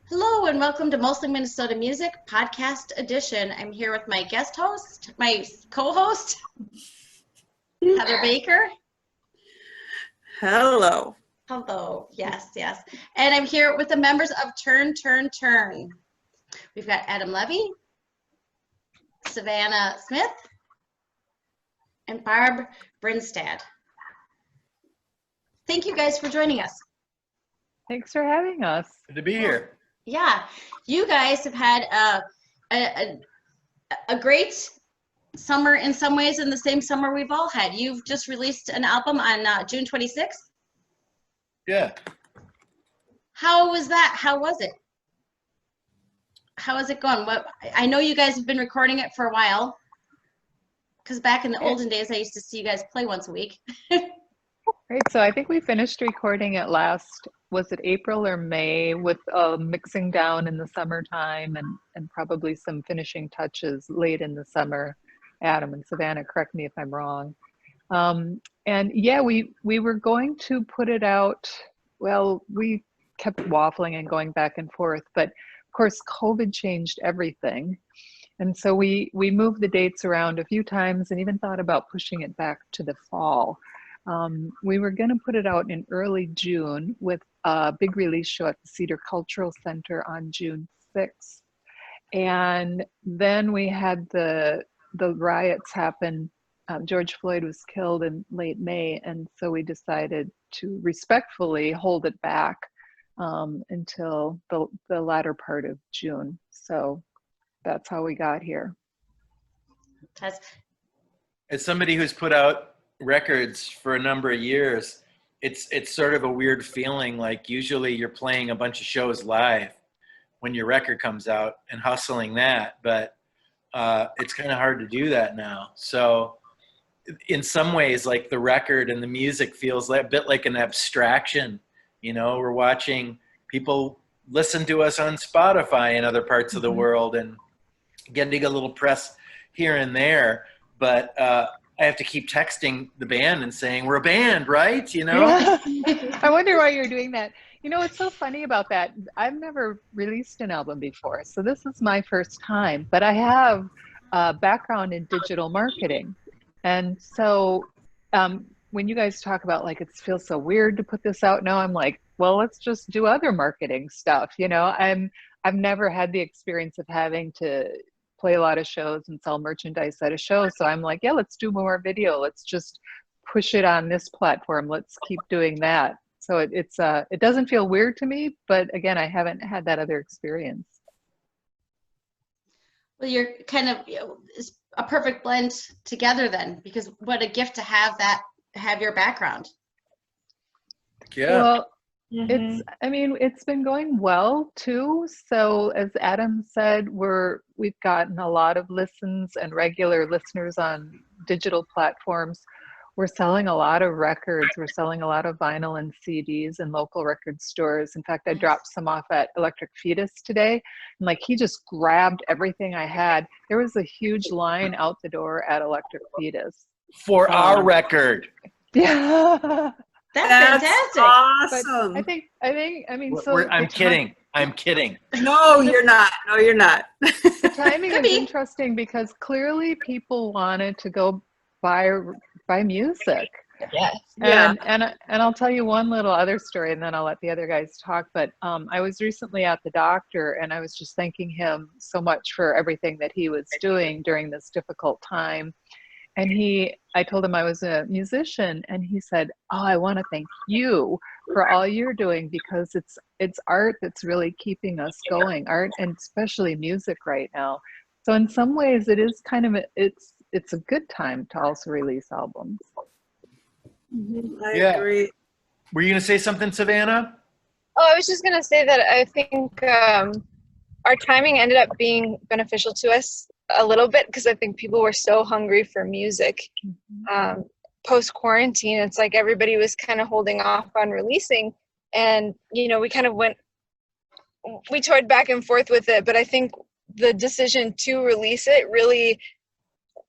Hello and welcome to Mostly Minnesota Music Podcast Edition. I'm here with my guest host, my co-host, Heather Baker. Hello. Hello, yes. And I'm here with the members of Turn, Turn, Turn. We've got Adam Levy, Savannah Smith, and Barb Brinstad. Thank you guys for joining us. Thanks for having us. Good to be here. Yeah, you guys have had a great summer in some ways, and the same summer we've all had. You've just released an album on June 26th. Yeah. How was that? How was it? How is it going? I know you guys have been recording it for a while, because back in the olden days, I used to see you guys play once a week. Right, so I think we finished recording it last, was it April or May, with mixing down in the summertime and probably some finishing touches late in the summer. Adam and Savannah, correct me if I'm wrong. And yeah, we were going to put it out, well, we kept waffling and going back and forth, but of course COVID changed everything. And so we moved the dates around a few times and even thought about pushing it back to the fall. We were going to put it out in early June with a big release show at the Cedar Cultural Center on June 6th. And then we had the riots happen. George Floyd was killed in late May. And so we decided to respectfully hold it back until the latter part of June. So that's how we got here. As somebody who's put out records for a number of years, it's sort of a weird feeling. Like usually you're playing a bunch of shows live when your record comes out and hustling that, but it's kind of hard to do that now. So in some ways, like the record and the music feels like a bit like an abstraction. You know, we're watching people listen to us on Spotify in other parts of the world and getting a little press here and there, but I have to keep texting the band and saying, we're a band, right? You know? Yeah. I wonder why you're doing that. You know, what's so funny about that? I've never released an album before, so this is my first time, but I have a background in digital marketing. And so when you guys talk about like, it feels so weird to put this out now, I'm like, well, let's just do other marketing stuff. You know, I've never had the experience of having to play a lot of shows and sell merchandise at a show. So I'm like, yeah, let's do more video. Let's just push it on this platform. Let's keep doing that. So it doesn't feel weird to me, but again, I haven't had that other experience. Well, you're kind of, it's a perfect blend together then, because what a gift to have your background. Yeah. Well, it's been going well too. So as Adam said, we've gotten a lot of listens and regular listeners on digital platforms. We're selling a lot of records. We're selling a lot of vinyl and CDs in local record stores. In fact, I dropped some off at Electric Fetus today. And like, he just grabbed everything I had. There was a huge line out the door at Electric Fetus. For our record. Yeah. That's fantastic. Awesome. But I mean, so I'm kidding. I'm kidding. No, you're not. No, you're not. The timing is interesting because clearly people wanted to go buy music. Yes. And I'll tell you one little other story and then I'll let the other guys talk. But I was recently at the doctor and I was just thanking him so much for everything that he was doing during this difficult time. And I told him I was a musician and he said, oh, I want to thank you for all you're doing because it's art that's really keeping us going, art and especially music right now. So in some ways it is kind of, it's a good time to also release albums. I agree. Were you going to say something, Savannah? Oh, I was just going to say that I think our timing ended up being beneficial to us a little bit because I think people were so hungry for music. Post-quarantine, it's like everybody was kind of holding off on releasing. And, you know, we toured back and forth with it, but I think the decision to release it really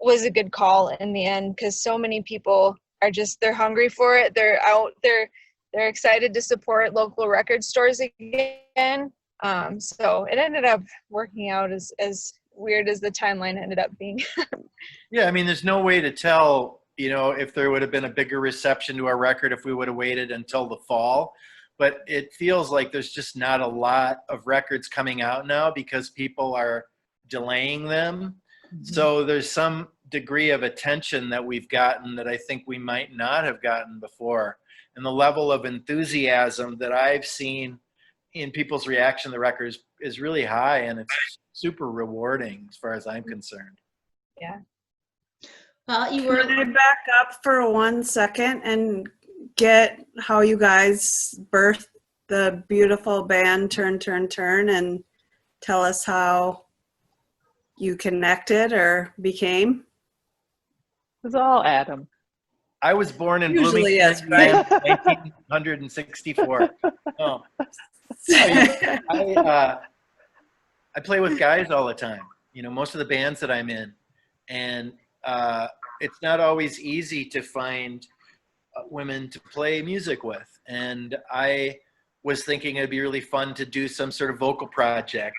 was a good call in the end because so many people are they're hungry for it. They're out there. They're excited to support local record stores again. So it ended up working out as weird as the timeline ended up being. Yeah, I mean, there's no way to tell, if there would have been a bigger reception to our record if we would have waited until the fall. But it feels like there's just not a lot of records coming out now because people are delaying them. So there's some degree of attention that we've gotten that I think we might not have gotten before. And the level of enthusiasm that I've seen in people's reaction to the record is really high, and it's super rewarding as far as I'm concerned. Yeah. Well, you were. Can I back up for 1 second and get how you guys birthed the beautiful band Turn, Turn, Turn, and tell us how you connected or became? It was all Adam. I was born in Usually, Bloomington, yes, right? 1964. Oh. I play with guys all the time, most of the bands that I'm in. And it's not always easy to find women to play music with. And I was thinking it'd be really fun to do some sort of vocal project,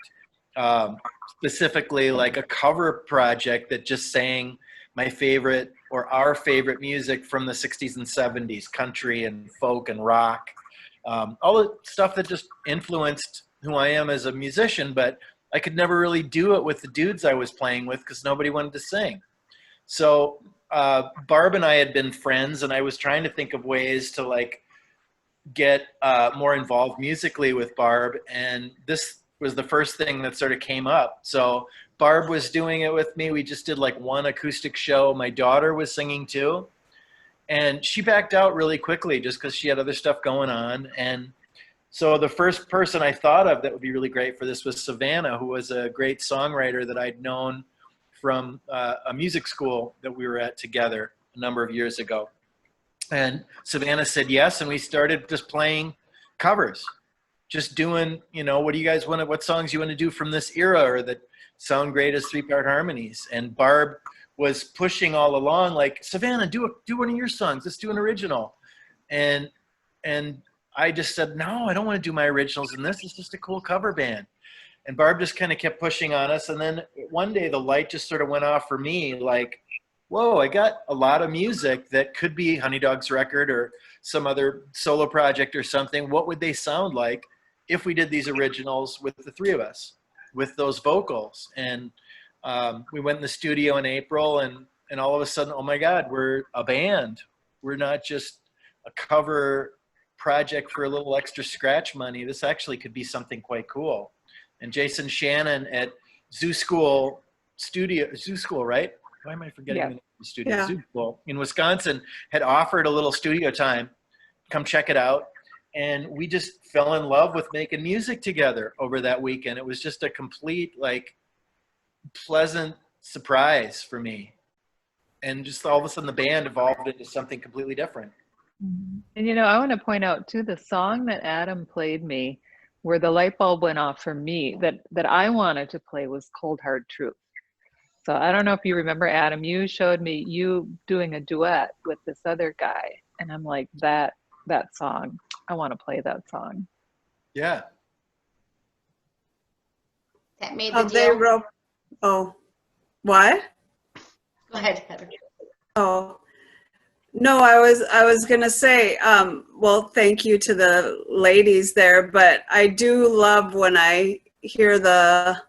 specifically like a cover project that just sang my favorite or our favorite music from the 60s and 70s, country and folk and rock. All the stuff that just influenced who I am as a musician, but I could never really do it with the dudes I was playing with because nobody wanted to sing. So Barb and I had been friends, and I was trying to think of ways to get more involved musically with Barb, and this was the first thing that sort of came up. So Barb was doing it with me. We just did one acoustic show. My daughter was singing too. And she backed out really quickly just because she had other stuff going on. And so the first person I thought of that would be really great for this was Savannah, who was a great songwriter that I'd known from a music school that we were at together a number of years ago. And Savannah said yes, and we started just playing covers, just doing, what do you guys what songs you want to do from this era or that sound great as 3-part harmonies. And Barb was pushing all along, Savannah, do one of your songs. Let's do an original. And I just said, no, I don't want to do my originals in this. It's just a cool cover band. And Barb just kind of kept pushing on us. And then one day the light just sort of went off for me, whoa, I got a lot of music that could be Honey Dog's record or some other solo project or something. What would they sound like if we did these originals with the three of us, with those vocals? And we went in the studio in April, and all of a sudden, oh my God, we're a band. We're not just a cover project for a little extra scratch money. This actually could be something quite cool. And Jason Shannon at Zoo School, right? Why am I forgetting the name of the studio? Yeah. Zoo School in Wisconsin had offered a little studio time. Come check it out. And we just fell in love with making music together over that weekend. It was just a complete, pleasant surprise for me. And just all of a sudden the band evolved into something completely different. And I want to point out too, the song that Adam played me, where the light bulb went off for me, that I wanted to play was Cold Hard Truth. So I don't know if you remember, Adam, you showed me you doing a duet with this other guy. And I'm like, that song, I want to play that song. Yeah. That made the deal. Oh, what? Go ahead, Heather. Oh, no, I was gonna say, well, thank you to the ladies there, but I do love when I hear the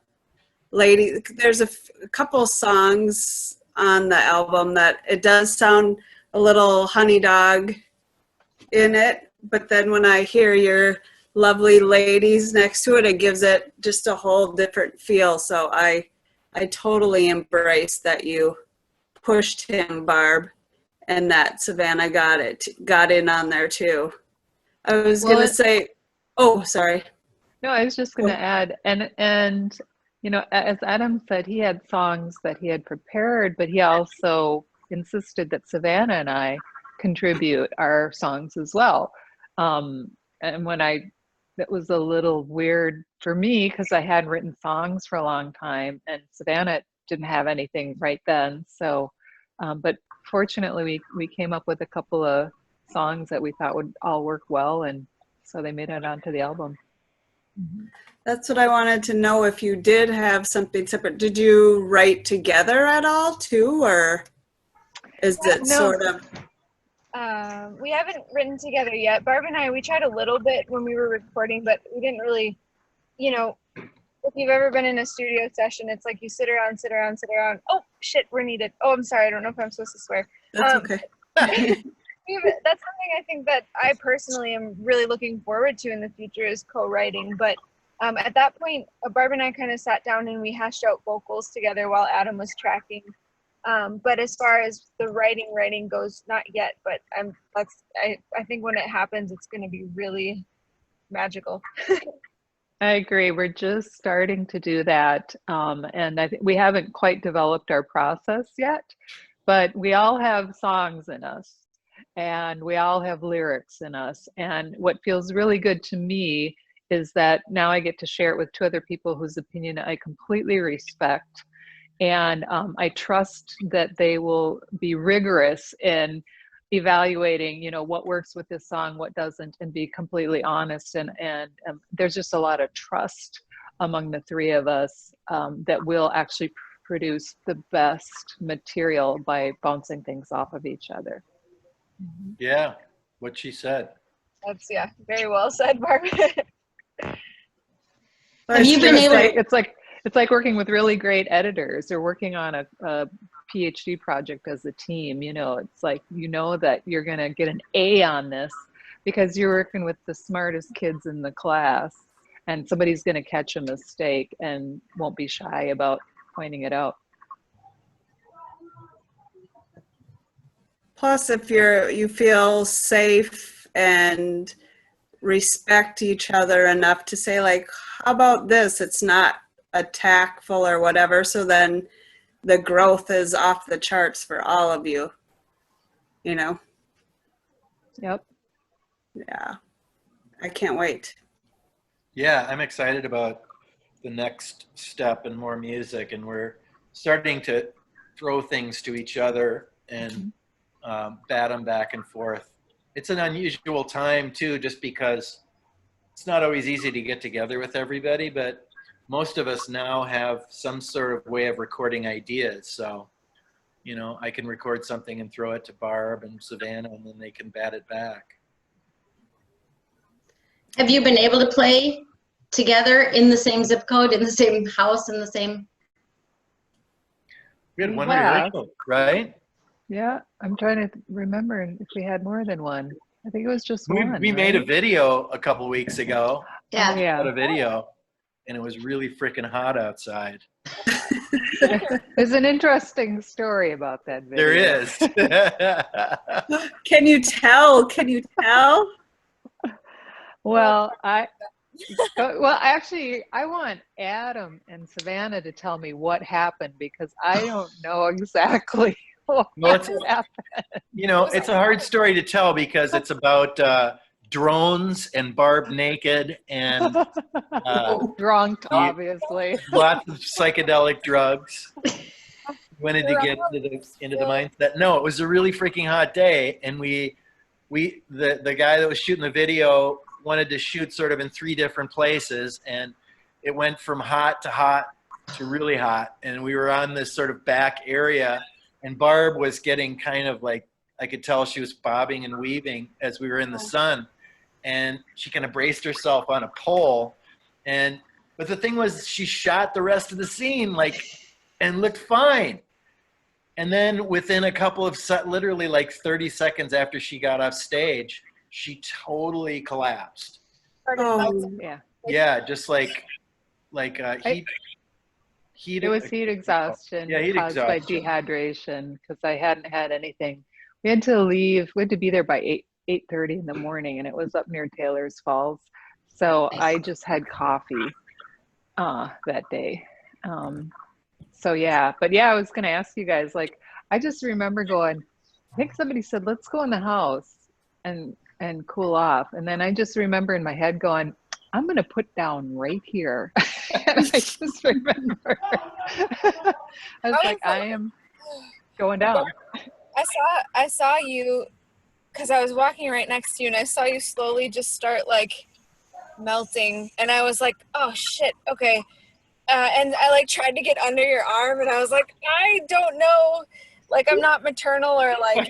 lady. There's a couple songs on the album that it does sound a little Honey Dog in it, but then when I hear your lovely ladies next to it, it gives it just a whole different feel. So I totally embrace that you pushed him, Barb, and that Savannah got in on there too. I was gonna say, oh, sorry. No, I was just gonna add, and as Adam said, he had songs that he had prepared, but he also insisted that Savannah and I contribute our songs as well. And that was a little weird for me because I hadn't written songs for a long time, and Savannah didn't have anything right then. So, but fortunately, we came up with a couple of songs that we thought would all work well, and so they made it onto the album. That's what I wanted to know, if you did have something separate. Did you write together at all too, or is it No. sort of? We haven't written together yet. Barb and I, we tried a little bit when we were recording, but we didn't really, you know, if you've ever been in a studio session, it's like you sit around. Oh, shit, we're needed. Oh, I'm sorry. I don't know if I'm supposed to swear. That's Um, okay. That's something I think that I personally am really looking forward to in the future is co-writing. But at that point, Barb and I kind of sat down and we hashed out vocals together while Adam was tracking. But as far as the writing goes, not yet. But I think when it happens, it's going to be really magical. I agree. We're just starting to do that. And I think we haven't quite developed our process yet, but we all have songs in us and we all have lyrics in us. And what feels really good to me is that now I get to share it with two other people whose opinion I completely respect. And I trust that they will be rigorous in evaluating, what works with this song, what doesn't, and be completely honest. And there's just a lot of trust among the three of us that we'll actually produce the best material by bouncing things off of each other. Yeah, what she said. That's, yeah, very well said, Barb. Have you been able to, It's like working with really great editors or working on a PhD project as a team. It's like, that you're going to get an A on this because you're working with the smartest kids in the class, and somebody's going to catch a mistake and won't be shy about pointing it out. Plus, if you feel safe and respect each other enough to say, like, how about this? It's not attackful or whatever. So then the growth is off the charts for all of you, Yep. Yeah. I can't wait. Yeah, I'm excited about the next step and more music, and we're starting to throw things to each other and bat them back and forth. It's an unusual time too, just because it's not always easy to get together with everybody, but most of us now have some sort of way of recording ideas. So, I can record something and throw it to Barb and Savannah, and then they can bat it back. have you been able to play together in the same zip code, in the same house, in the same? We had one Yeah. rehearsal, right? Yeah. I'm trying to remember if we had more than one. I think it was just one. We made a right? video a couple weeks ago. Yeah. Oh, yeah. Got a video, and it was really freaking hot outside. There's an interesting story about that video. There is. Can you tell? Can you tell? Well, actually, I want Adam and Savannah to tell me what happened because I don't know exactly what Well, it's- happened. It's a hard story to tell because it's about drones and Barb naked and Drunk, obviously. lots of psychedelic drugs. Wanted to get into the mindset. No, it was a really freaking hot day, and the guy that was shooting the video wanted to shoot sort of in 3 different places, and it went from hot to really hot, and we were on this sort of back area, and Barb was getting kind of like, I could tell she was bobbing and weaving as we were in the sun, and she kind of braced herself on a pole, but the thing was, she shot the rest of the scene and looked fine. And then within a couple of literally like 30 seconds after she got off stage, she totally collapsed. Oh, Yeah. Yeah, just heat. It was heat exhaustion Yeah, heat caused by exhaustion. dehydration because I hadn't had anything. We had to leave. We had to be there by 8:30 in the morning, and it was up near Taylor's Falls. So I just had coffee that day. So yeah, but yeah, I was going to ask you guys, I just remember going, I think somebody said, let's go in the house and cool off. And then I just remember in my head going, I'm going to put down right here. And I just remember, I was like, I am going down. I saw you because I was walking right next to you, and I saw you slowly just start melting, and I was like, oh shit, okay. And I like tried to get under your arm, and I was like, I don't know, like I'm not maternal or like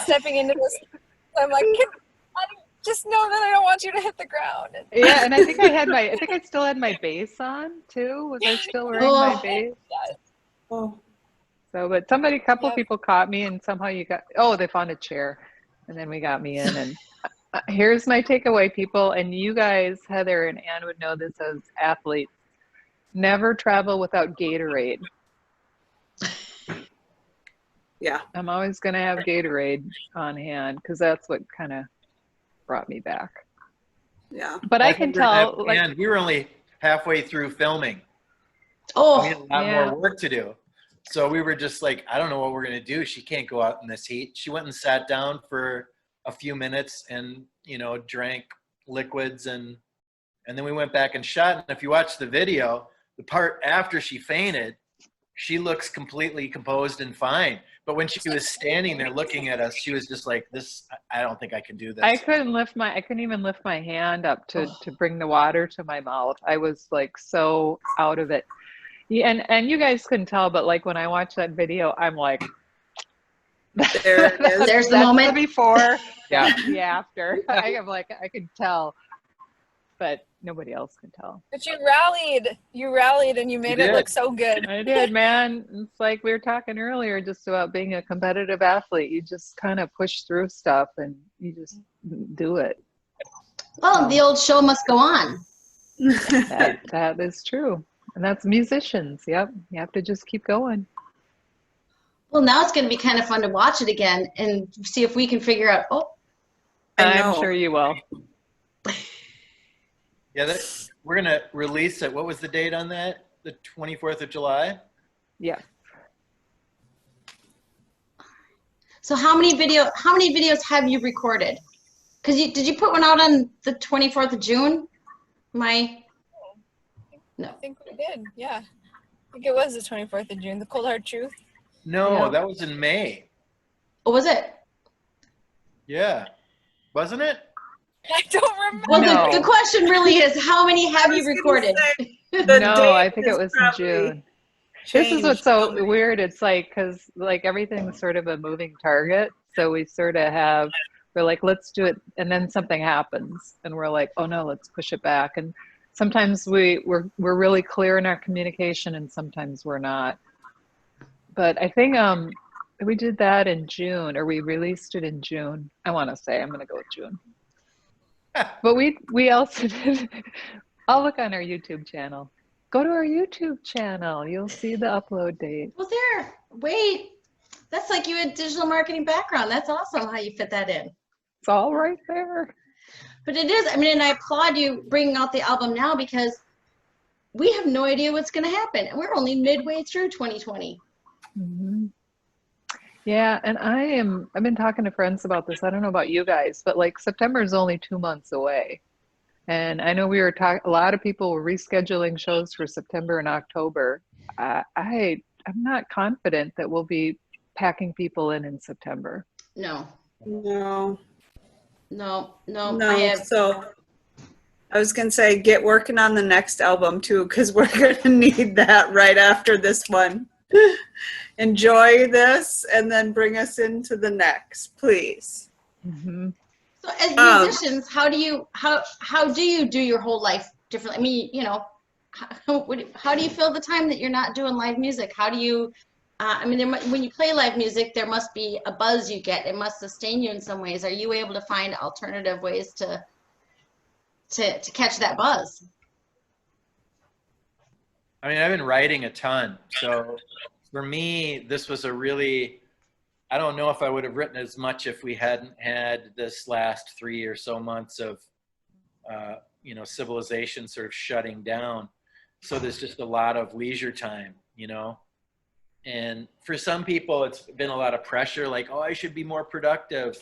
stepping into this. I'm like, I just know that I don't want you to hit the ground. Yeah, and I think I still had my bass on too. Was I still wearing my bass? Oh, So, but a couple Yep. people caught me, and somehow they found a chair, and then we got me in. And here's my takeaway, people, and you guys, Heather and Ann would know this as athletes. Never travel without Gatorade. yeah. I'm always going to have Gatorade on hand because that's what kind of brought me back. Yeah. But I can tell, like, and we were only halfway through filming. We Oh, had a lot Yeah. more work to do. So we were just like, I don't know what we're going to do. She can't go out in this heat. She went and sat down for a few minutes and, drank liquids and then we went back and shot. And if you watch the video, the part after she fainted, she looks completely composed and fine. But when she was standing there looking at us, she was just like, this, I don't think I can do this. I couldn't even lift my hand up to bring the water to my mouth. I was like so out of it. Yeah, and you guys couldn't tell, but like when I watch that video, I'm like, There it is. There's the that's moment. before, yeah, the after. I am like, I could tell, but nobody else can tell. But you rallied, and you made it did. look so good. I did, man. It's like we were talking earlier just about being a competitive athlete. You just kind of push through stuff and you just do it. Well, the old show must go on. That is true. And that's musicians. Yep. You have to just keep going. Well, now it's going to be kind of fun to watch it again and see if we can figure out, I I'm know. sure you will. Yeah, we're going to release it. What was the date on that? The 24th of July? Yeah. so how many videos have you recorded? Because did you put one out on the 24th of June? I think we did. Yeah, I think it was the 24th of June. The Cold Hard Truth. No, Yeah. that was in May. What was it? Yeah. Wasn't it? I don't remember. Well, No. the question really is, how many have you recorded? No, I think it was in June. This is what's so changed. weird. It's like, because like everything's sort of a moving target. So we sort of we're like, let's do it. And then something happens and we're like, oh no, let's push it back. And sometimes we're really clear in our communication and sometimes we're not. But I think we did that in June, or we released it in June. I want to say, I'm going to go with June. But we also did, I'll look on our YouTube channel. Go to our YouTube channel. You'll see the upload date. Well, there. Wait. That's like you had digital marketing background. That's awesome how you fit that in. It's all right there. But it is. I mean, and I applaud you bringing out the album now because we have no idea what's going to happen. And we're only midway through 2020. Mhm. Yeah, and I've been talking to friends about this. I don't know about you guys, but like September is only 2 months away. And I know we were talking, a lot of people were rescheduling shows for September and October. I'm not confident that we'll be packing people in September. No, No, no. no. So I was going to say, get working on the next album too, because we're going to need that right after this one. Enjoy this and then bring us into the next, please. Mm-hmm. So as musicians, how do you do your whole life differently? I mean, how do you fill the time that you're not doing live music? How do you, when you play live music, there must be a buzz you get. It must sustain you in some ways. Are you able to find alternative ways to catch that buzz? I mean, I've been writing a ton. So for me, this was I don't know if I would have written as much if we hadn't had this last 3 or so months of, civilization sort of shutting down. So there's just a lot of leisure time, and for some people, it's been a lot of pressure, like, oh, I should be more productive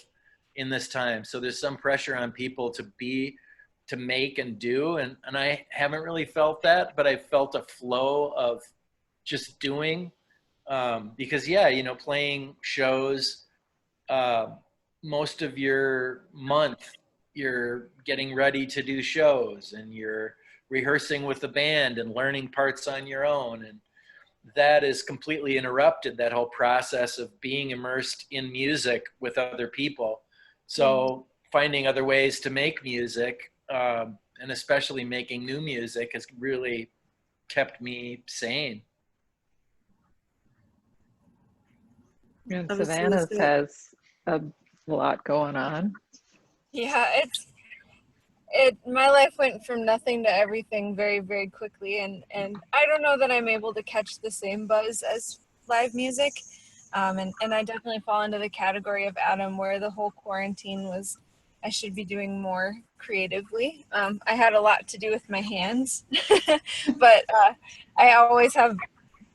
in this time. So there's some pressure on people to make and do. And I haven't really felt that, but I felt a flow of just doing. Because playing shows, most of your month, you're getting ready to do shows, and you're rehearsing with the band and learning parts on your own. And that is completely interrupted, that whole process of being immersed in music with other people. So finding other ways to make music, and especially making new music, has really kept me sane. And I was gonna Savannah's say- has a lot going on. Yeah, my life went from nothing to everything very, very quickly, and I don't know that I'm able to catch the same buzz as live music. And I definitely fall into the category of Adam, where the whole quarantine was, I should be doing more creatively. I had a lot to do with my hands, but I always have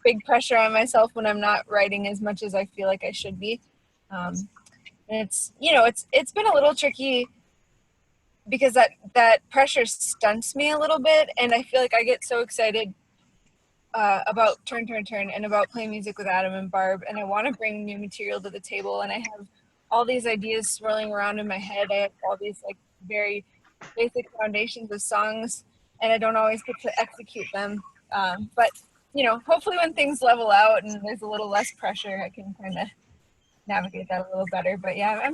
big pressure on myself when I'm not writing as much as I feel like I should be. And it's been a little tricky because that pressure stunts me a little bit, and I feel like I get so excited about Turn and about playing music with Adam and Barb, and I want to bring new material to the table, and I have all these ideas swirling around in my head. I have all these like very basic foundations of songs, and I don't always get to execute them. But hopefully when things level out and there's a little less pressure, I can kind of navigate that a little better. But yeah,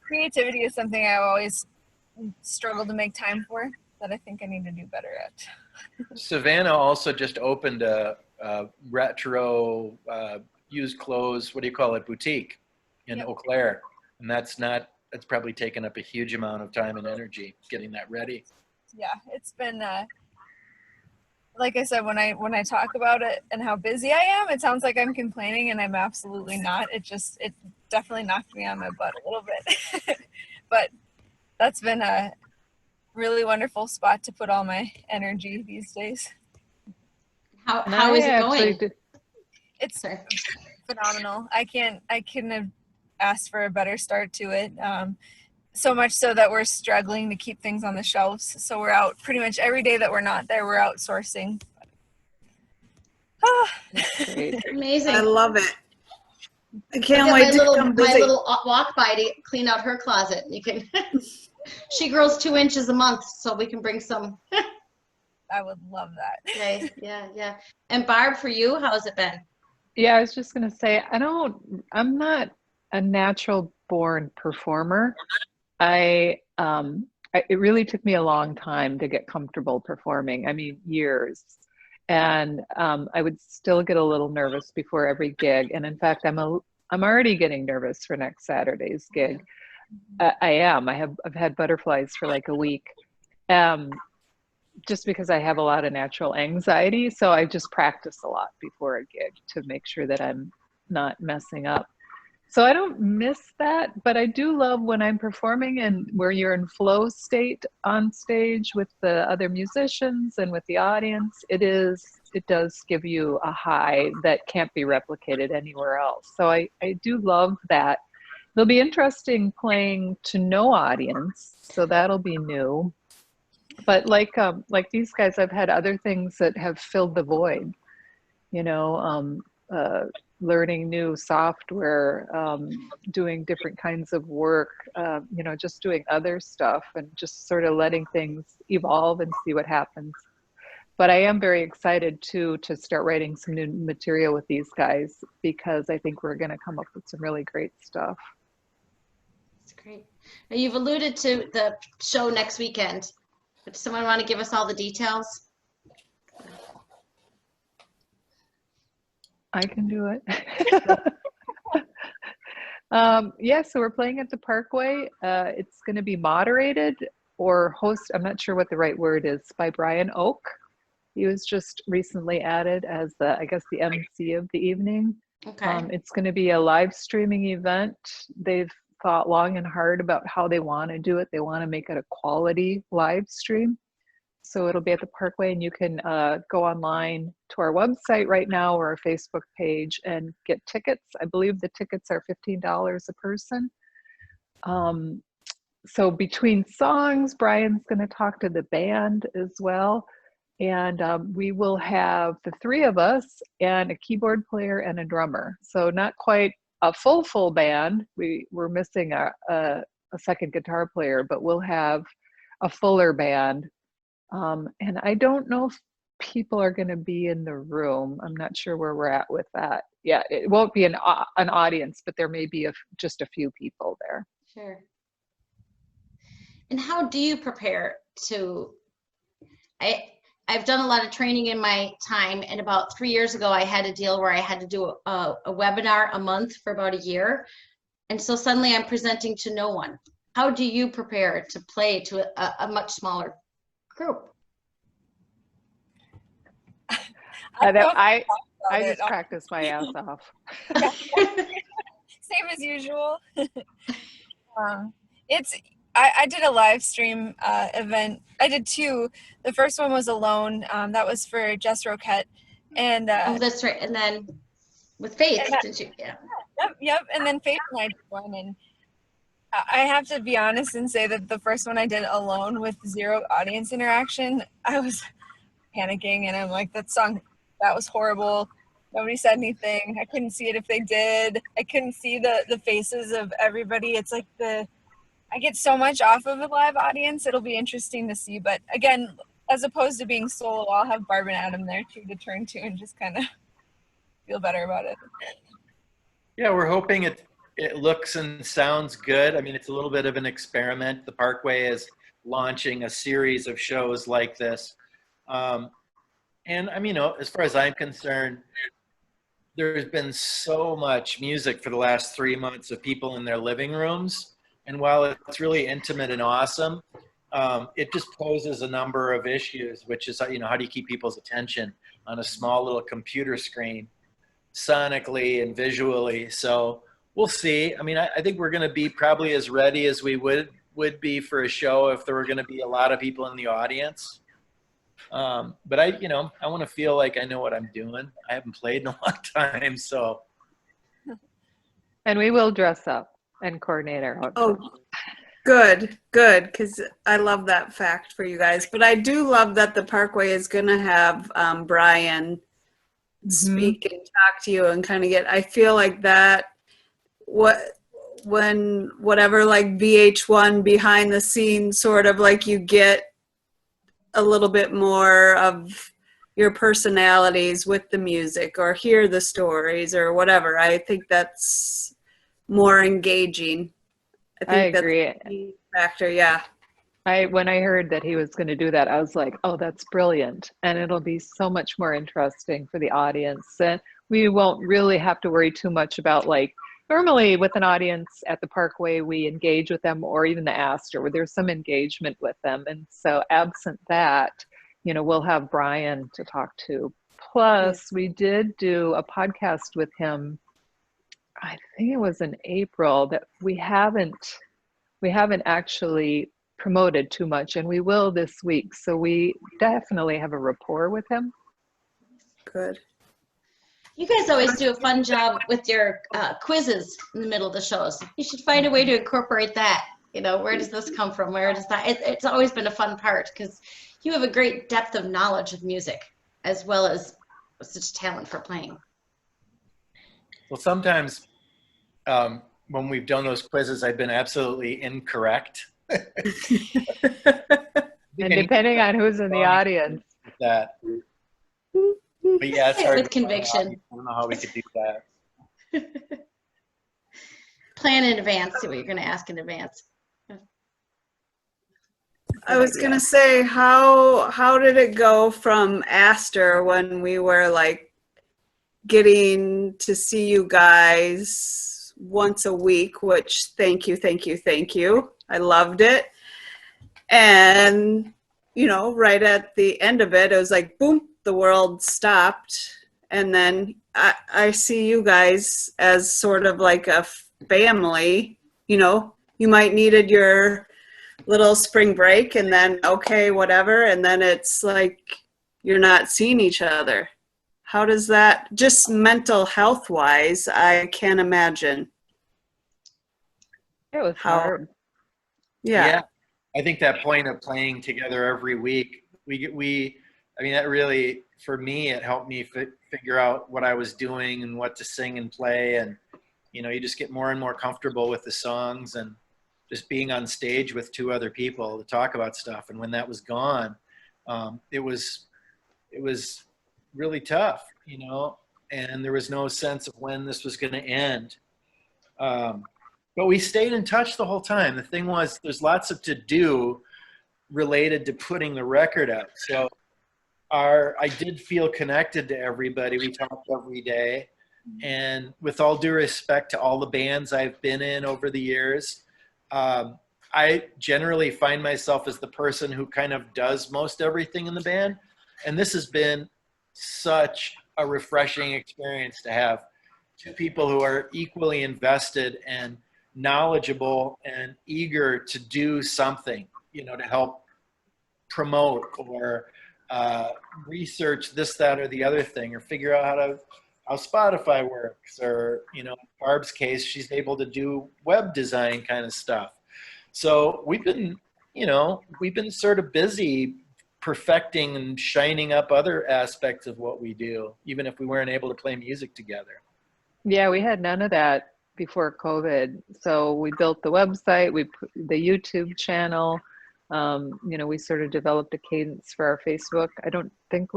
creativity is something I always struggle to make time for, that I think I need to do better at. Savannah also just opened a retro used clothes, what do you call it, boutique in Eau Claire. And that's probably taken up a huge amount of time and energy getting that ready. Yeah, it's been like I said, when I talk about it and how busy I am, it sounds like I'm complaining, and I'm absolutely not. It definitely knocked me on my butt a little bit. But that's been a really wonderful spot to put all my energy these days. How is it going? It's Sorry. phenomenal. I couldn't have asked for a better start to it. So much so that we're struggling to keep things on the shelves. So we're out pretty much every day that we're not there, we're outsourcing. Great. Amazing. I love it. I I can't got wait to come my visit. little walk by to clean out her closet. You can. She grows 2 inches a month, so we can bring some. I would love that. Okay. Yeah. And Barb, for you, how has it been? Yeah, I was just going to say, I'm not a natural born performer. It really took me a long time to get comfortable performing. I mean, years. And I would still get a little nervous before every gig. And in fact, I'm already getting nervous for next Saturday's gig. I am. I've had butterflies for like a week. Just because I have a lot of natural anxiety. So I just practice a lot before a gig to make sure that I'm not messing up. So I don't miss that, but I do love when I'm performing and where you're in flow state on stage with the other musicians and with the audience. It does give you a high that can't be replicated anywhere else. So I do love that. It'll be interesting playing to no audience, so that'll be new. But like these guys, I've had other things that have filled the void, learning new software, doing different kinds of work, just doing other stuff and just sort of letting things evolve and see what happens. But I am very excited to start writing some new material with these guys, because I think we're going to come up with some really great stuff. That's great. Now, you've alluded to the show next weekend. Does someone want to give us all the details? I can do it. So we're playing at the Parkway. It's going to be moderated or I'm not sure what the right word is, by Brian Oak. He was just recently added as the MC of the evening. Okay. It's going to be a live streaming event. They've thought long and hard about how they want to do it. They want to make it a quality live stream. So it'll be at the Parkway, and you can go online to our website right now or our Facebook page and get tickets. I believe the tickets are $15 a person. So between songs, Brian's going to talk to the band as well. And we will have the three of us and a keyboard player and a drummer. So not quite a full band. We're missing a a second guitar player, but we'll have a fuller band. And I don't know if people are going to be in the room. I'm not sure where we're at with that. Yeah, it won't be an audience, but there may be just a few people there. Sure. And how do you prepare to, I've done a lot of training in my time, and about 3 years ago, I had a deal where I had to do a webinar a month for about a year. And so suddenly I'm presenting to no one. How do you prepare to play to a much smaller group? I just practice my ass off. Same as usual. I did a live stream event. I did two. The first one was alone. That was for Jess Roquette. And Oh, that's right. And then with Faith, did you? Yeah. Yep. And then Faith and I did one. And I have to be honest and say that the first one I did alone with zero audience interaction, I was panicking, and I'm like, that was horrible. Nobody said anything. I couldn't see it if they did. I couldn't see the faces of everybody. It's like I get so much off of a live audience. It'll be interesting to see. But again, as opposed to being solo, I'll have Barb and Adam there too to turn to and just kind of feel better about it. Yeah, we're hoping it looks and sounds good. I mean, it's a little bit of an experiment. The Parkway is launching a series of shows like this. And I mean, as far as I'm concerned, there's been so much music for the last 3 months of people in their living rooms. And while it's really intimate and awesome, it just poses a number of issues, which is, how do you keep people's attention on a small little computer screen, sonically and visually? So we'll see. I mean, I think we're going to be probably as ready as we would be for a show if there were going to be a lot of people in the audience. But I want to feel like I know what I'm doing. I haven't played in a long time, so. And we will dress up and coordinate our outfits. Oh, good, because I love that fact for you guys. But I do love that the Parkway is going to have Brian speak and talk to you and kind of I feel like that, whatever, like VH1 behind the scenes, sort of like you get a little bit more of your personalities with the music or hear the stories or whatever. I think that's more engaging. I agree. That's a key factor, yeah. When I heard that he was going to do that, I was like, oh, that's brilliant. And it'll be so much more interesting for the audience. And we won't really have to worry too much about, like, normally with an audience at the Parkway, we engage with them, or even the Astor, where there's some engagement with them. And so absent that, we'll have Brian to talk to. Plus, we did do a podcast with him, I think it was in April, that we haven't actually promoted too much, and we will this week. So we definitely have a rapport with him. Good. You guys always do a fun job with your quizzes in the middle of the shows. You should find a way to incorporate that. Where does this come from? Where does that? It's always been a fun part because you have a great depth of knowledge of music as well as such talent for playing. Well, sometimes when we've done those quizzes, I've been absolutely incorrect. And depending on who's in the audience. That. But yeah, it's hard with conviction. I don't know how we could do that. Plan in advance. See what you're going to ask in advance. I was going to say, how did it go from Astor when we were like getting to see you guys once a week, which thank you. I loved it. And, right at the end of it, it was like, boom, the world stopped. And then I see you guys as sort of like a family. You might needed your little spring break and then, okay, whatever. And then it's like you're not seeing each other. How does that, just mental health wise, I can't imagine. It was hard. Yeah. I think that point of playing together every week, that really, for me, it helped me figure out what I was doing and what to sing and play. And, you just get more and more comfortable with the songs. And just being on stage with two other people to talk about stuff. And when that was gone, it was really tough, you know, and there was no sense of when this was going to end. But we stayed in touch the whole time. The thing was, there's lots of to do related to putting the record out. So I did feel connected to everybody. We talked every day. And with all due respect to all the bands I've been in over the years, I generally find myself as the person who kind of does most everything in the band. And this has been such a refreshing experience to have two people who are equally invested and knowledgeable and eager to do something, you know, to help promote or research this, that, or the other thing, or figure out how Spotify works, or, you know, in Barb's case, she's able to do web design kind of stuff. So we've been sort of busy perfecting and shining up other aspects of what we do, even if we weren't able to play music together. Yeah, we had none of that before COVID. So we built the website, the YouTube channel. You know, we sort of developed a cadence for our Facebook. I don't think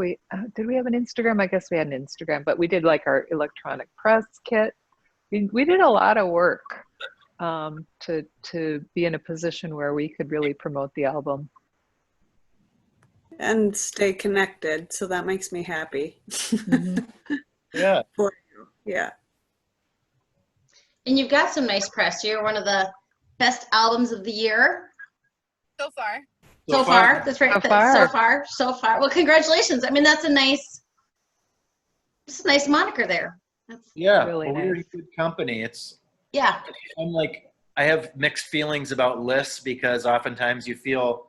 did we have an Instagram? I guess we had an Instagram, but we did like our electronic press kit. We did a lot of work to be in a position where we could really promote the album. And stay connected. So that makes me happy. Mm-hmm. Yeah. For you. Yeah. And you've got some nice press. You're one of the best albums of the year. So far. So far. That's right. So far. Well, congratulations. I mean, it's a nice moniker there. Yeah. Really well, we're in nice. good company. Yeah. I have mixed feelings about lists, because oftentimes you feel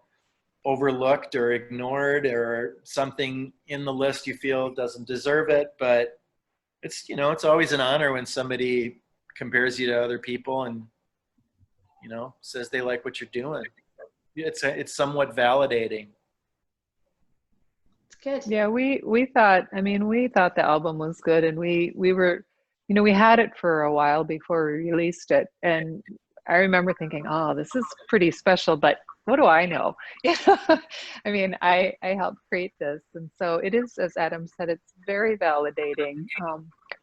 overlooked or ignored, or something in the list you feel doesn't deserve it. But it's, you know, it's always an honor when somebody compares you to other people and, you know, says they like what you're doing. It's somewhat validating. It's good. Yeah, we thought the album was good, and we were, you know, we had it for a while before we released it, and I remember thinking, oh, this is pretty special, but what do I know? You know, I mean, I helped create this, and so it is, as Adam said, it's very validating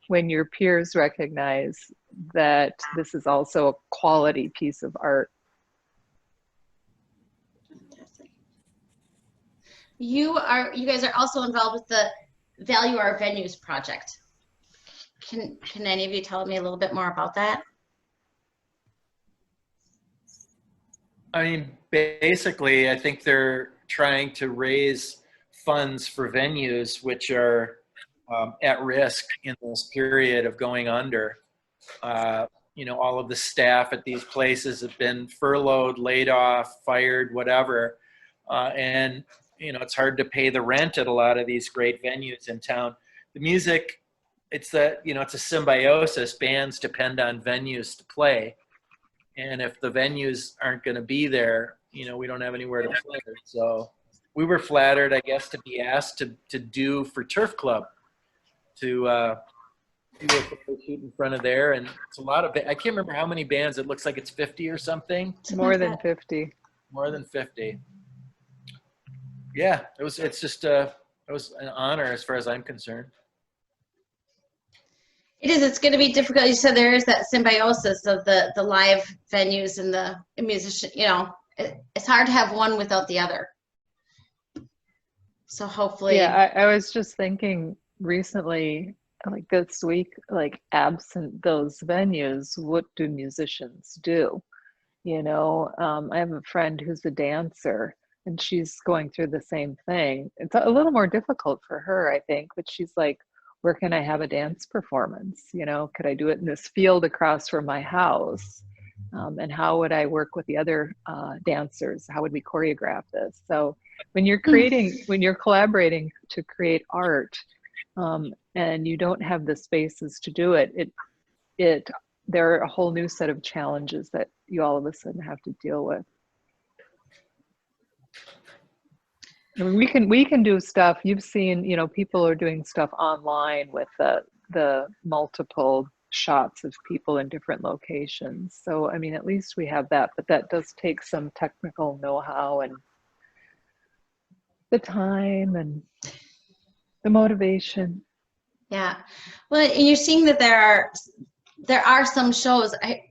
when your peers recognize that this is also a quality piece of art. Fantastic. You guys are also involved with the Value Our Venues project. Can any of you tell me a little bit more about that? I mean, basically, I think they're trying to raise funds for venues which are at risk in this period of going under. You know, all of the staff at these places have been furloughed, laid off, fired, whatever. And, you know, it's hard to pay the rent at a lot of these great venues in town. The music, it's a symbiosis. Bands depend on venues to play. And if the venues aren't going to be there, you know, we don't have anywhere to play. So we were flattered, I guess, to be asked to do for Turf Club, to do a photo shoot in front of there. And it's a lot of, I can't remember how many bands. It looks like it's 50 or something. More than 50. More than 50. Yeah, it was an honor as far as I'm concerned. It is. It's going to be difficult. You said there is that symbiosis of the live venues and the musician. You know, it's hard to have one without the other. So hopefully. Yeah, I was just thinking recently, like this week, like absent those venues, what do musicians do? You know, I have a friend who's a dancer, and she's going through the same thing. It's a little more difficult for her, I think, but she's like, where can I have a dance performance? You know, could I do it in this field across from my house? And how would I work with the other dancers? How would we choreograph this? So when you're collaborating to create art, and you don't have the spaces to do it, there are a whole new set of challenges that you all of a sudden have to deal with. I mean, we can do stuff. You've seen, you know, people are doing stuff online with the multiple shots of people in different locations. So, I mean, at least we have that, but that does take some technical know-how and the time and the motivation. Yeah. Well, and you're seeing that there are some shows. I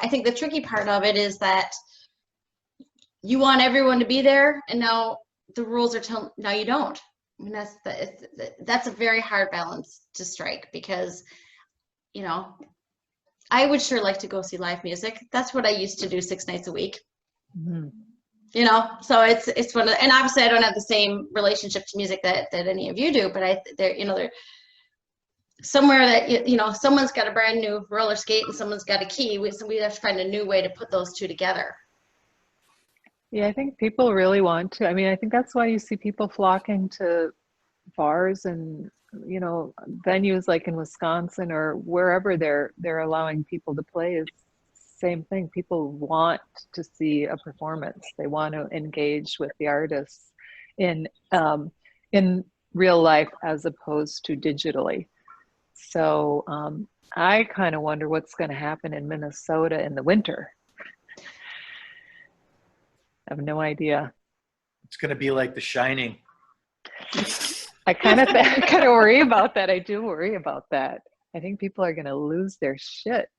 think the tricky part of it is that you want everyone to be there, and now the rules are telling now you don't. I mean, that's a very hard balance to strike, because I would sure like to go see live music. That's what I used to do 6 nights a week. Mm-hmm. So it's one of and obviously I don't have the same relationship to music that any of you do, but they're somewhere that someone's got a brand new roller skate and someone's got a key. So we have to find a new way to put those two together. Yeah, I think people really want to. I mean, I think that's why you see people flocking to bars and venues like in Wisconsin or wherever they're allowing people to play. Is same thing. People want to see a performance. They want to engage with the artists in real life as opposed to digitally. So I kind of wonder what's going to happen in Minnesota in the winter. I have no idea. It's going to be like The Shining. I kind of worry about that. I do worry about that. I think people are going to lose their shit.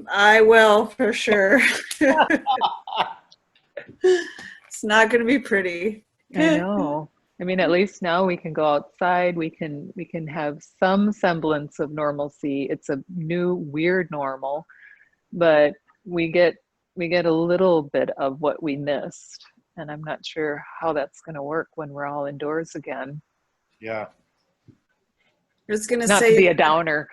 I will, for sure. It's not going to be pretty. I know. I mean, at least now we can go outside. We can have some semblance of normalcy. It's a new weird normal, but we get a little bit of what we missed. And I'm not sure how that's going to work when we're all indoors again. Yeah. I was going to Not say, to be a downer.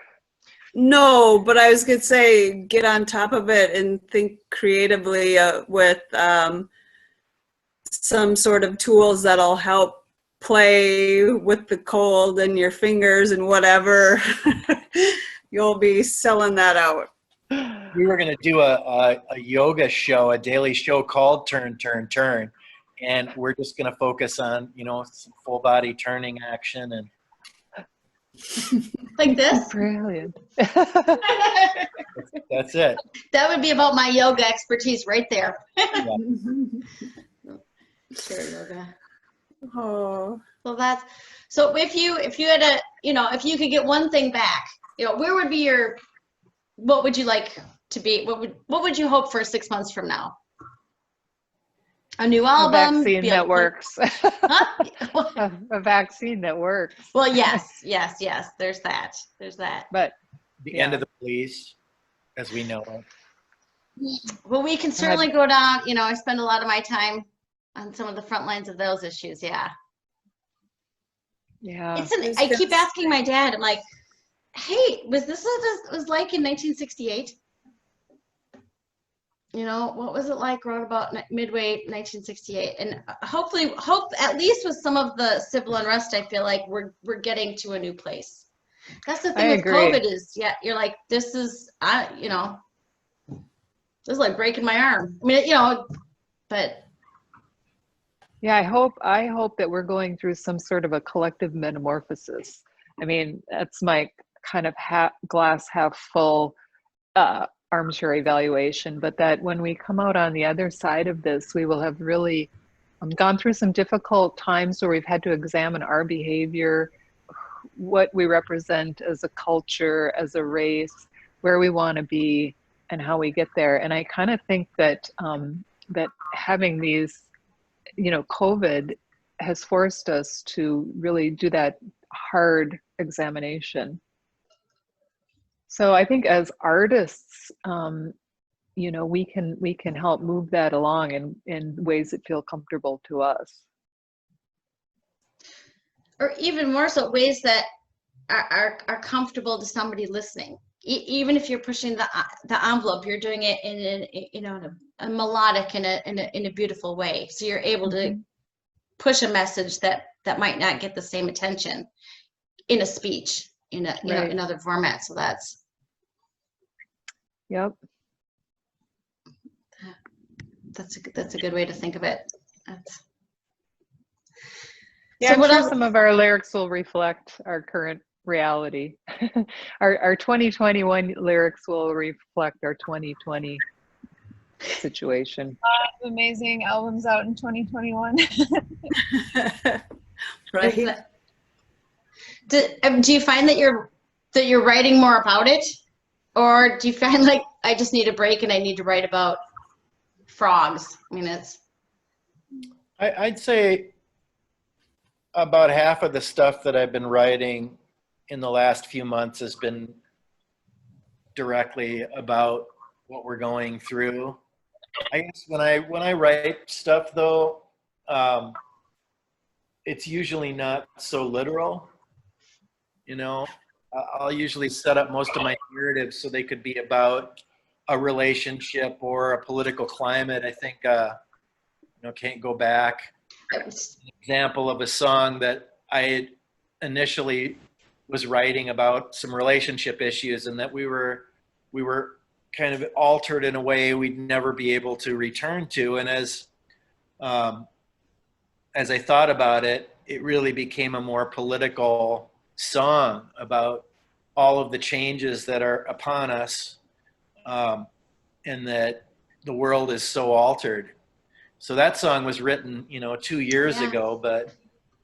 no, but I was going to say, get on top of it and think creatively with some sort of tools that'll help play with the cold and your fingers and whatever. You'll be selling that out. We were going to do a yoga show, a daily show called Turn, Turn, Turn. And we're just going to focus on, some full body turning action and Like this. Brilliant. that's it. That would be about my yoga expertise right there. Sure, yoga. Oh, So if you had if you could get one thing back, where would be what would you like to be? What would you hope for 6 months from now? A new album? A vaccine that works. Huh? A vaccine that works. Well, yes. There's that. But The end of the police, as we know it. Well, we can certainly go down. I spend a lot of my time on some of the front lines of those issues. Yeah. yeah. I keep asking my dad. I'm like, hey, was this what it was like in 1968? What was it like around about midway 1968? And hope at least with some of the civil unrest, I feel like we're getting to a new place. That's the thing with COVID is, you're like, this is like breaking my arm. I mean, but. Yeah, I hope that we're going through some sort of a collective metamorphosis. I mean, that's my kind of glass half full armchair evaluation, but that when we come out on the other side of this, we will have really gone through some difficult times where we've had to examine our behavior, what we represent as a culture, as a race, where we want to be, and how we get there. And I kind of think that that having these, COVID has forced us to really do that hard examination. So I think as artists, we can help move that along in ways that feel comfortable to us. Or even more so, ways that are comfortable to somebody listening. Even if you're pushing the envelope, you're doing it in a melodic in a beautiful way. So you're able to push a message that might not get the same attention in a speech, in other formats. So that's. Yep. That's a good way to think of it. Yeah, so I'm sure some of our lyrics will reflect our current reality. Our 2021 lyrics will reflect our 2020 situation. Amazing albums out in 2021. Right? Do you find that you're writing more about it, or do you find like I just need a break and I need to write about frogs? I mean, I'd say about half of the stuff that I've been writing in the last few months has been directly about what we're going through. I guess when I write stuff though, it's usually not so literal. You know, I'll usually set up most of my narratives so they could be about a relationship or a political climate. I think, Can't Go Back. An example of a song that I initially was writing about some relationship issues, and that we were kind of altered in a way we'd never be able to return to. And as I thought about it, it really became a more political song about all of the changes that are upon us, and that the world is so altered. So that song was written, 2 years ago, but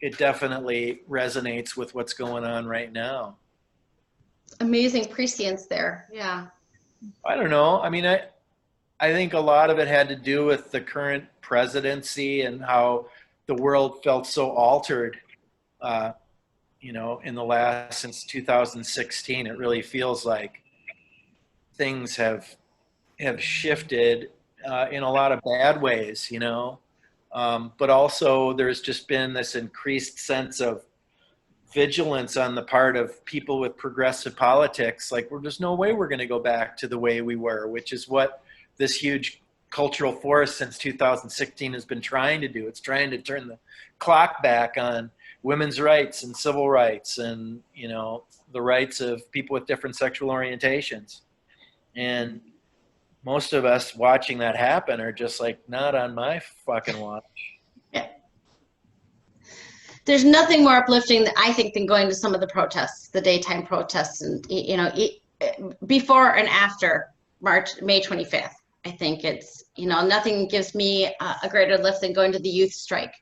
it definitely resonates with what's going on right now. amazing prescience there. Yeah. I don't know. I mean, I think a lot of it had to do with the current presidency and how the world felt so altered, since 2016. It really feels like things have shifted in a lot of bad ways, but also there's just been this increased sense of vigilance on the part of people with progressive politics. Like, there's no way we're going to go back to the way we were, which is what this huge cultural force since 2016 has been trying to do. It's trying to turn the clock back on women's rights and civil rights and, the rights of people with different sexual orientations. And most of us watching that happen are just like, not on my fucking watch. Yeah. There's nothing more uplifting, I think, than going to some of the protests, the daytime protests, and before and after May 25th. I think it's, nothing gives me a greater lift than going to the youth strike,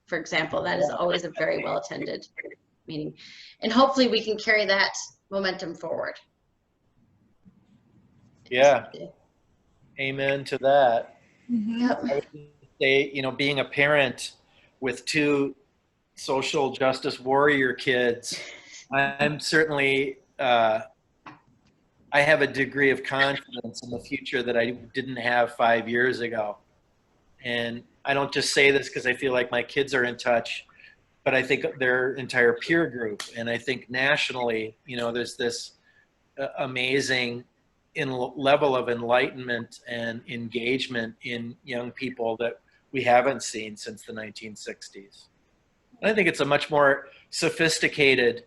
for example. That is always a very well attended meeting, and hopefully we can carry that momentum forward. Yeah. Amen to that. Yep. I would say, being a parent with 2 social justice warrior kids, I'm certainly, I have a degree of confidence in the future that I didn't have 5 years ago. And I don't just say this because I feel like my kids are in touch, but I think their entire peer group. And I think nationally, there's this amazing level of enlightenment and engagement in young people that we haven't seen since the 1960s. And I think it's a much more sophisticated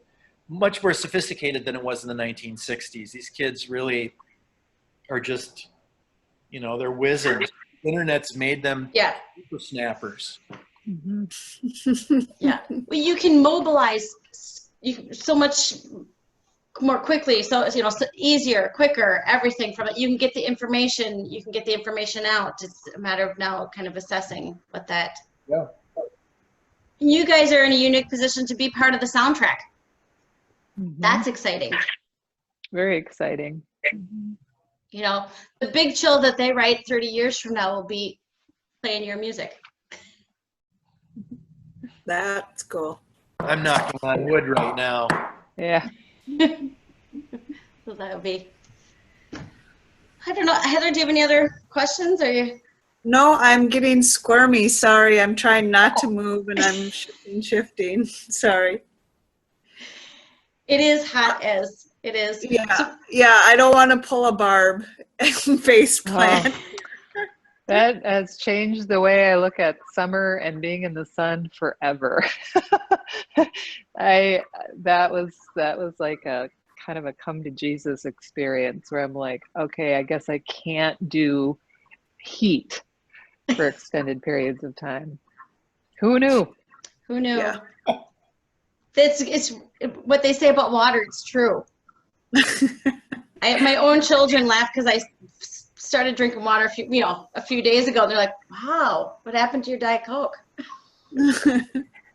than it was in the 1960s. These kids really are just, they're wizards. The internet's made them whippersnappers. Mm-hmm. Yeah. Well, you can mobilize so much more quickly, so easier, quicker, everything from it. You can get the information out. It's a matter of now kind of assessing what that. Yeah. You guys are in a unique position to be part of the soundtrack. Mm-hmm. That's exciting. Very exciting. The Big Chill that they write 30 years from now will be playing your music. That's cool. I'm knocking on wood right now. Yeah. So that would be. I don't know, Heather. Do you have any other questions? Or you? No, I'm getting squirmy. Sorry, I'm trying not to move and I'm shifting. Sorry. It is hot as it is. Yeah. I don't want to pull a Barb and face plant. That has changed the way I look at summer and being in the sun forever. That was like a kind of a come to Jesus experience where I'm like, okay, I guess I can't do heat for extended periods of time. Who knew? Who knew? Yeah. it's what they say about water. It's true. My own children laugh because I started drinking water a few days ago. They're like, "Wow, what happened to your Diet Coke?"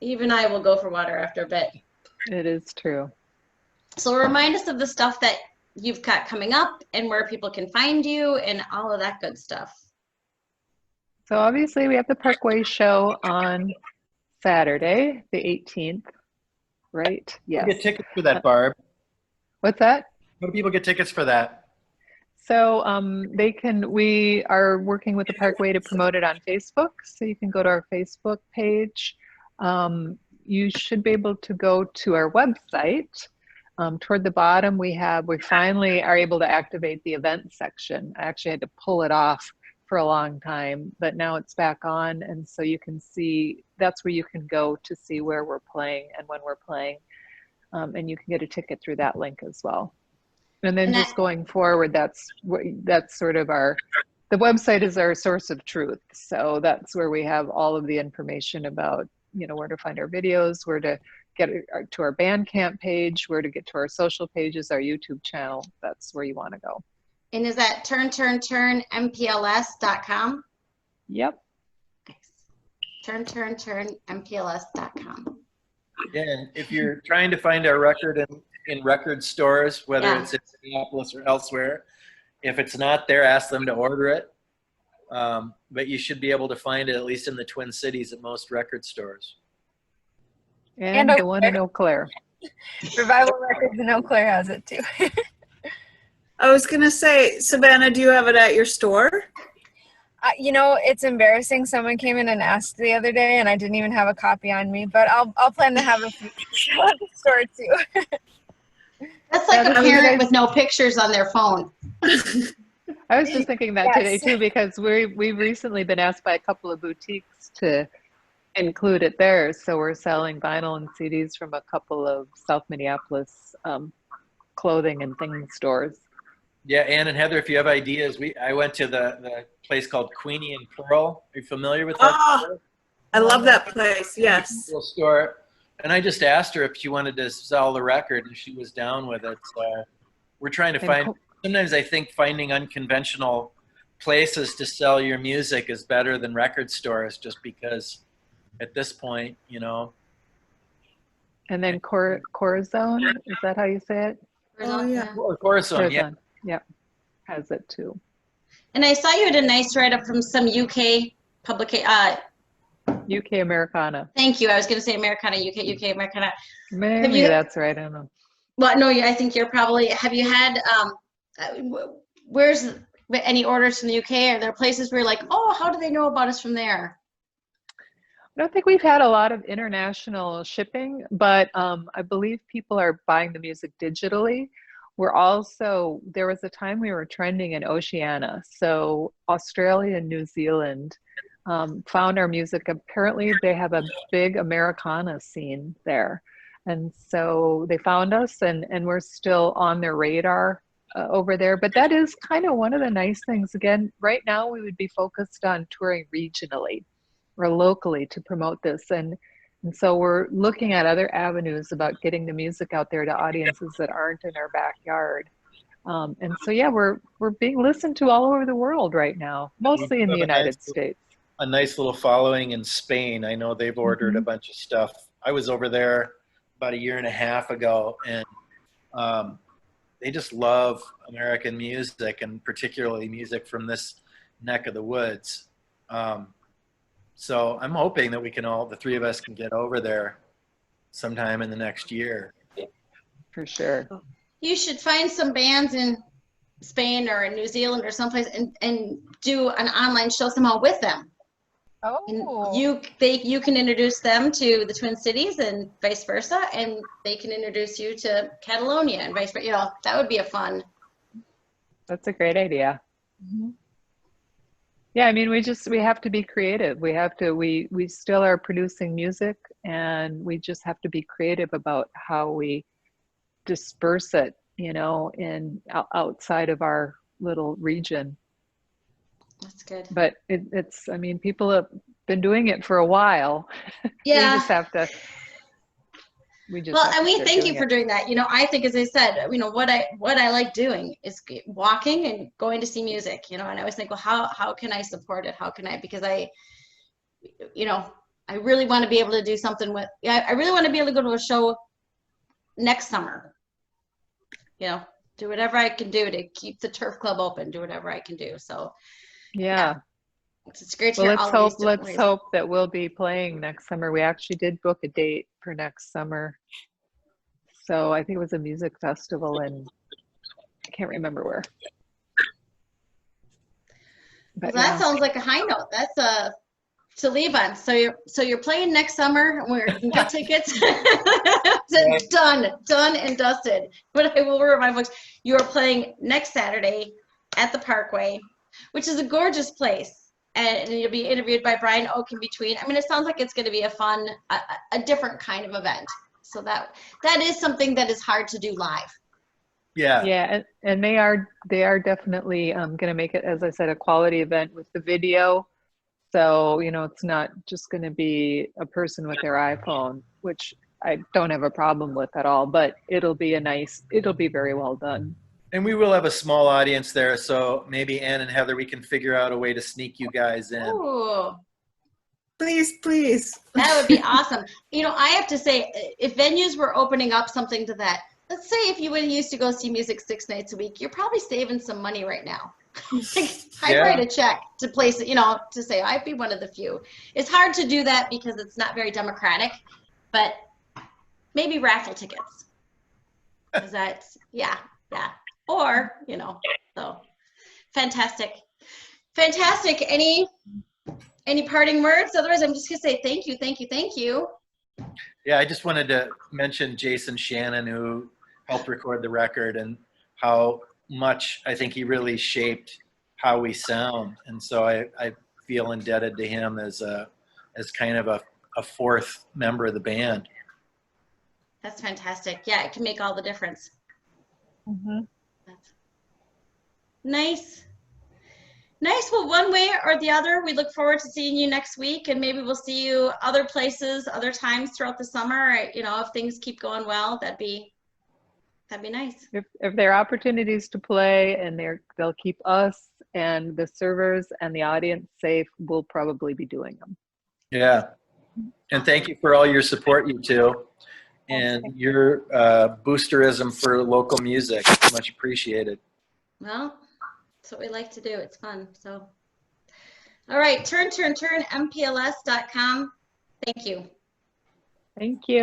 Even I will go for water after a bit. It is true. So remind us of the stuff that you've got coming up and where people can find you and all of that good stuff. So obviously we have the Parkway show on Saturday, the 18th, right? Yes. Get tickets for that, Barb. What's that? How do people get tickets for that? So we are working with the Parkway to promote it on Facebook. So you can go to our Facebook page. You should be able to go to our website. Toward the bottom, we finally are able to activate the event section. I actually had to pull it off for a long time, but now it's back on. And so you can see, that's where you can go to see where we're playing and when we're playing. And you can get a ticket through that link as well. And then just going forward, that's sort of the website is our source of truth. So that's where we have all of the information about, where to find our videos, where to get to our Bandcamp page, where to get to our social pages, our YouTube channel. That's where you want to go. And is that turnmpls.com? Yep. Turnmpls.com. Yeah, and if you're trying to find our record in record stores, whether it's in Minneapolis or elsewhere, if it's not there, ask them to order it. But you should be able to find it at least in the Twin Cities at most record stores. And the one in Eau Claire. Revival Records in Eau Claire has it too. I was going to say, Savannah, do you have it at your store? It's embarrassing. Someone came in and asked the other day, and I didn't even have a copy on me. But I'll plan to have a few at the store too. That's like a parent with no pictures on their phone. I was just thinking that today too, because we've recently been asked by a couple of boutiques to include it there. So we're selling vinyl and CDs from a couple of South Minneapolis clothing and things stores. Yeah, Ann and Heather, if you have ideas, I went to the place called Queenie and Pearl. Are you familiar with that? Oh, I love that place. Yes. Store. And I just asked her if she wanted to sell the record, and she was down with it. We're trying to find. Sometimes I think finding unconventional places to sell your music is better than record stores, just because at this point, And then Corazon, is that how you say it? Oh, yeah. Or Corazon, yeah. Yep, has it too. And I saw you had a nice write-up from some UK publication. UK Americana. Thank you. I was going to say Americana, UK Americana. Maybe that's right. I don't know. Well, no, I think you're probably. Have you had? Where's any orders from the UK? Are there places where you're like, oh, how do they know about us from there? I don't think we've had a lot of international shipping, but I believe people are buying the music digitally. There was a time we were trending in Oceania. So Australia and New Zealand found our music. Apparently they have a big Americana scene there. And so they found us and we're still on their radar over there. But that is kind of one of the nice things. Again, right now we would be focused on touring regionally or locally to promote this. And so we're looking at other avenues about getting the music out there to audiences that aren't in our backyard. And so, yeah, we're being listened to all over the world right now, mostly in the United States. A nice little following in Spain. I know they've ordered a bunch of stuff. I was over there about 1.5 years ago, and they just love American music, and particularly music from this neck of the woods. So I'm hoping that we can the three of us can get over there sometime in the next year. For sure. You should find some bands in Spain or in New Zealand or someplace and do an online show somehow with them. Oh. And you can introduce them to the Twin Cities and vice versa, and they can introduce you to Catalonia and vice versa. That would be a fun. That's a great idea. Mm-hmm. Yeah, I mean, we have to be creative. We still are producing music, and we just have to be creative about how we disperse it, in outside of our little region. That's good. But I mean, people have been doing it for a while. Yeah. We just have to We just Well, have and to we start thank doing you for it. doing that. You know, I think, as I said, you know, what I like doing is walking and going to see music, you know, and I always think, well, how can I support it? How can I, because you know, I really want to be able to do something with, yeah, I really want to be able to go to a show next summer, you know, do whatever I can do to keep the turf club open, do whatever I can do. So Yeah. it's great to Well, hear all of these different let's ways. hope that we'll be playing next summer. We actually did book a date for next summer. So I think it was a music festival and I can't remember where. Well, But that yeah. sounds like a high note. That's to leave on. So you're playing next summer. We can get tickets. It's done and dusted. But I will remind folks, you are playing next Saturday at the Parkway, which is a gorgeous place. And you'll be interviewed by Brian Oak in between. I mean, it sounds like it's going to be a fun, a different kind of event. So that is something that is hard to do live. Yeah. Yeah, and they are definitely going to make it, as I said, a quality event with the video. So, you know, it's not just going to be a person with their iPhone, which I don't have a problem with at all, but it'll be very well done. And we will have a small audience there, so maybe Ann and Heather, we can figure out a way to sneak you guys in. Ooh. Please, please. That would be awesome. You know, I have to say, if venues were opening up something to that, let's say if you used to go see music 6 nights a week, you're probably saving some money right now. I Yeah. write a check to place it, you know, to say I'd be one of the few. It's hard to do that because it's not very democratic, but maybe raffle tickets. Because that's, yeah. Or, you know, so fantastic. Any parting words? Otherwise, I'm just gonna say thank you. Yeah, I just wanted to mention Jason Shannon, who helped record the record, and how much I think he really shaped how we sound. And so I feel indebted to him as kind of a fourth member of the band. That's fantastic. Yeah, it can make all the difference. Mm-hmm. That's nice. Well, one way or the other, we look forward to seeing you next week, and maybe we'll see you other places, other times throughout the summer. You know, if things keep going well, that'd be nice. If there are opportunities to play and they'll keep us and the servers and the audience safe, we'll probably be doing them. Yeah. And thank you for all your support, you two, and your boosterism for local music. Much appreciated. Well, that's what we like to do. It's fun. So, all right, turn, mpls.com. Thank you. Thank you.